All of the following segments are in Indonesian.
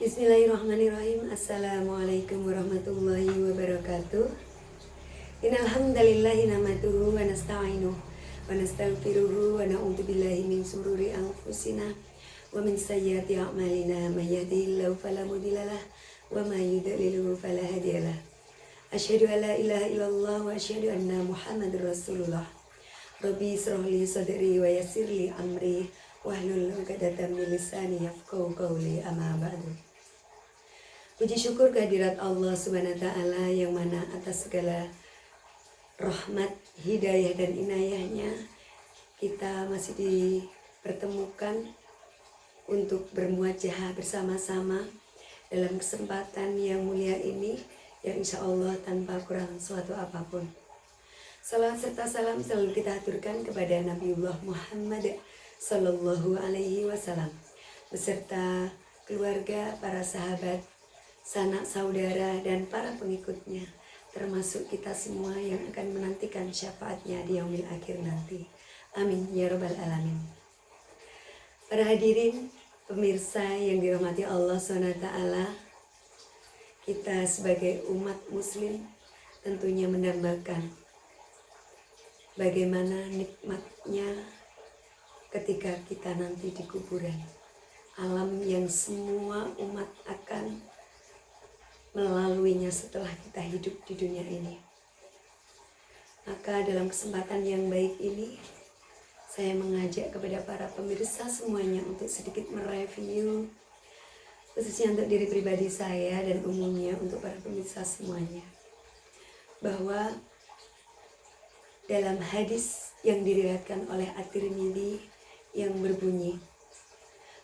Bismillahirrahmanirrahim. Assalamualaikum warahmatullahi wabarakatuh. Innal hamdalillahi nahmaduhu wa nasta'inuhu wa nastaghfiruhu wa na'udzu billahi min shururi anfusina wa min sayyiati a'malina may yahdihillahu fala mudhillalah wa may yudhlilhu fala hadiyalah. Asyhadu an la ilaha illallah wa asyhadu anna Muhammadar Rasulullah. Rabbi israh li sadri wa yassir li amri wahlul 'uqdatam min lisani yafqahu qawli, amma ba'du. Puji syukur kehadirat Allah Subhanahu wa Ta'ala yang mana atas segala rahmat, hidayah dan inayahnya kita masih dipertemukan untuk bermuajahah bersama-sama dalam kesempatan yang mulia ini, yang insya Allah tanpa kurang suatu apapun. Salam serta salam selalu kita aturkan kepada Nabiullah Muhammad Sallallahu Alaihi Wasallam beserta keluarga, para sahabat, sanak saudara dan para pengikutnya, termasuk kita semua yang akan menantikan syafaatnya di yaumil akhir nanti. Amin ya rabbal alamin. Para hadirin pemirsa yang dirahmati Allah SWT, kita sebagai umat muslim tentunya mendambakan bagaimana nikmatnya ketika kita nanti di kuburan, alam yang semua umat akan melaluinya setelah kita hidup di dunia ini. Maka dalam kesempatan yang baik ini, saya mengajak kepada para pemirsa semuanya untuk sedikit mereview, khususnya untuk diri pribadi saya dan umumnya untuk para pemirsa semuanya, bahwa dalam hadis yang diriwayatkan oleh At-Tirmidzi yang berbunyi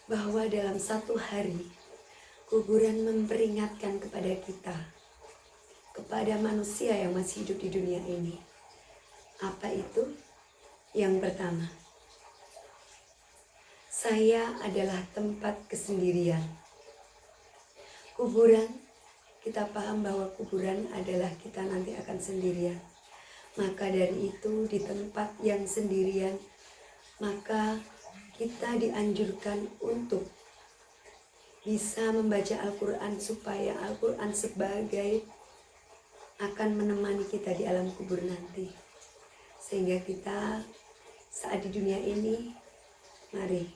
bahwa dalam satu hari kuburan memperingatkan kepada kita, kepada manusia yang masih hidup di dunia ini. Apa itu? Yang pertama, saya adalah tempat kesendirian. Kuburan, kita paham bahwa kuburan adalah kita nanti akan sendirian. Maka dari itu di tempat yang sendirian, maka kita dianjurkan untuk bisa membaca Al-Quran, supaya Al-Quran sebagai akan menemani kita di alam kubur nanti. Sehingga kita saat di dunia ini, mari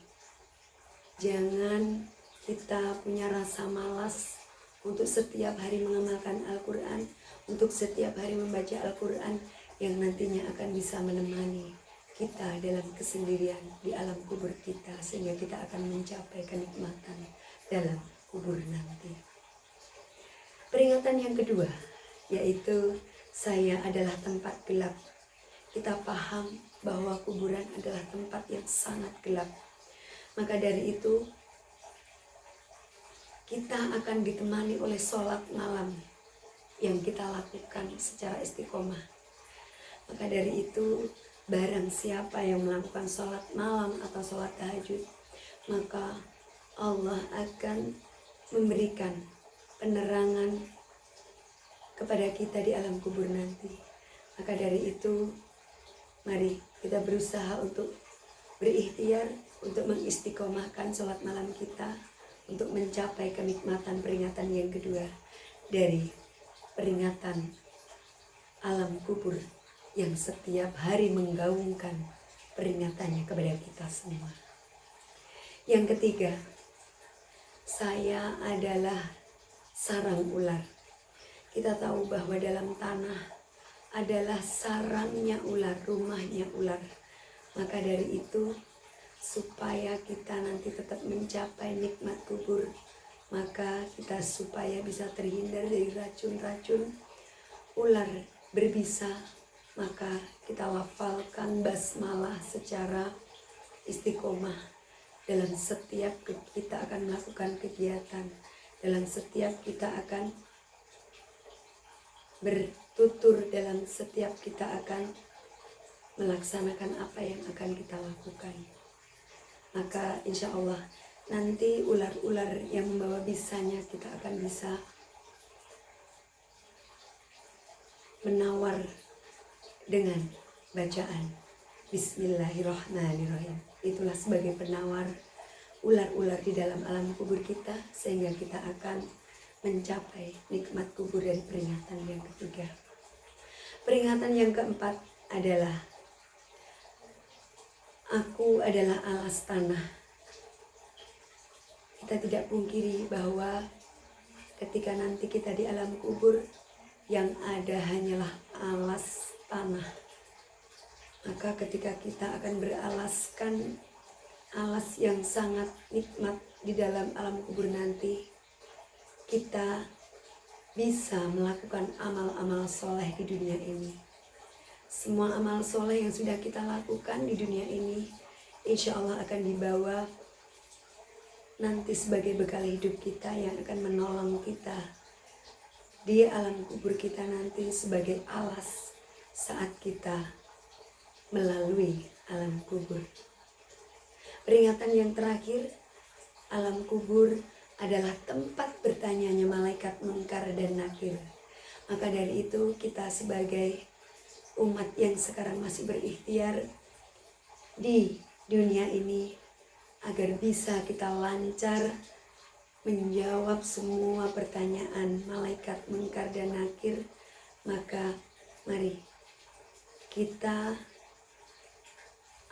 jangan kita punya rasa malas untuk setiap hari mengamalkan Al-Quran, untuk setiap hari membaca Al-Quran yang nantinya akan bisa menemani kita dalam kesendirian di alam kubur kita, sehingga kita akan mencapai kenikmatan dalam kubur nanti. Peringatan yang kedua, yaitu saya adalah tempat gelap. Kita paham bahwa kuburan adalah tempat yang sangat gelap. Maka dari itu kita akan ditemani oleh sholat malam yang kita lakukan secara istiqomah. Maka dari itu barang siapa yang melakukan sholat malam atau sholat tahajud, maka Allah akan memberikan penerangan kepada kita di alam kubur nanti. Maka dari itu, mari kita berusaha untuk berikhtiar, untuk mengistiqomahkan sholat malam kita, untuk mencapai kenikmatan peringatan yang kedua dari peringatan alam kubur yang setiap hari menggaungkan peringatannya kepada kita semua. Yang ketiga, saya adalah sarang ular. Kita tahu bahwa dalam tanah adalah sarangnya ular, rumahnya ular. Maka dari itu, supaya kita nanti tetap mencapai nikmat kubur, maka kita supaya bisa terhindar dari racun-racun ular berbisa, maka kita lafalkan basmalah secara istiqomah. Dalam setiap kita akan melakukan kegiatan, dalam setiap kita akan bertutur, dalam setiap kita akan melaksanakan apa yang akan kita lakukan. Maka insya Allah nanti ular-ular yang membawa bisanya kita akan bisa menawar dengan bacaan Bismillahirrahmanirrahim. Itulah sebagai penawar ular-ular di dalam alam kubur kita, sehingga kita akan mencapai nikmat kubur. Dan peringatan yang ketiga, peringatan yang keempat adalah aku adalah alas tanah. Kita tidak pungkiri bahwa ketika nanti kita di alam kubur, yang ada hanyalah alas tanah. Maka ketika kita akan beralaskan alas yang sangat nikmat di dalam alam kubur nanti, kita bisa melakukan amal-amal soleh di dunia ini. Semua amal soleh yang sudah kita lakukan di dunia ini, insya Allah akan dibawa nanti sebagai bekal hidup kita yang akan menolong kita di alam kubur kita nanti, sebagai alas saat kita melalui alam kubur. Peringatan yang terakhir, alam kubur adalah tempat bertanyanya malaikat Munkar dan Nakir. Maka dari itu kita sebagai umat yang sekarang masih berikhtiar di dunia ini, agar bisa kita lancar menjawab semua pertanyaan malaikat Munkar dan Nakir, maka mari kita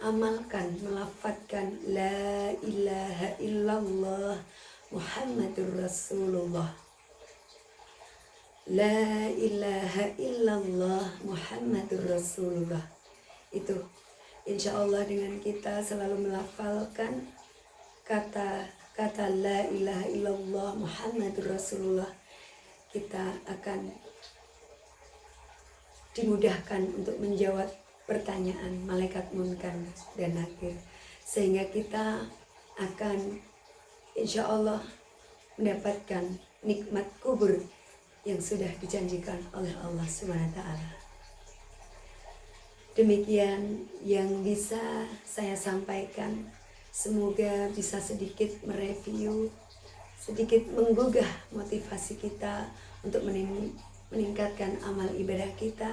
amalkan, melafadzkan la ilaha illallah Muhammadur Rasulullah. La ilaha illallah Muhammadur Rasulullah. Itu insya Allah dengan kita selalu melafalkan kata la ilaha illallah Muhammadur Rasulullah, kita akan dimudahkan untuk menjawab pertanyaan malaikat Munkar dan Nakir, sehingga kita akan insya Allah mendapatkan nikmat kubur yang sudah dijanjikan oleh Allah SWT. Demikian yang bisa saya sampaikan. Semoga bisa sedikit mereview, sedikit menggugah motivasi kita untuk meningkatkan amal ibadah kita,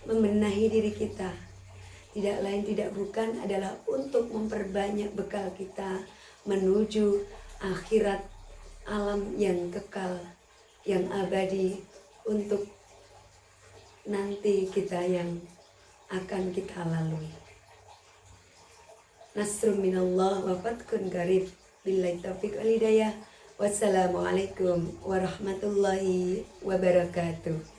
membenahi diri kita. Tidak lain tidak bukan adalah untuk memperbanyak bekal kita menuju akhirat, alam yang kekal, yang abadi, untuk nanti kita yang akan kita lalui. Nasrun minallah wa fathun qarib. Billahi taufiq wal hidayah. Wassalamualaikum warahmatullahi wabarakatuh.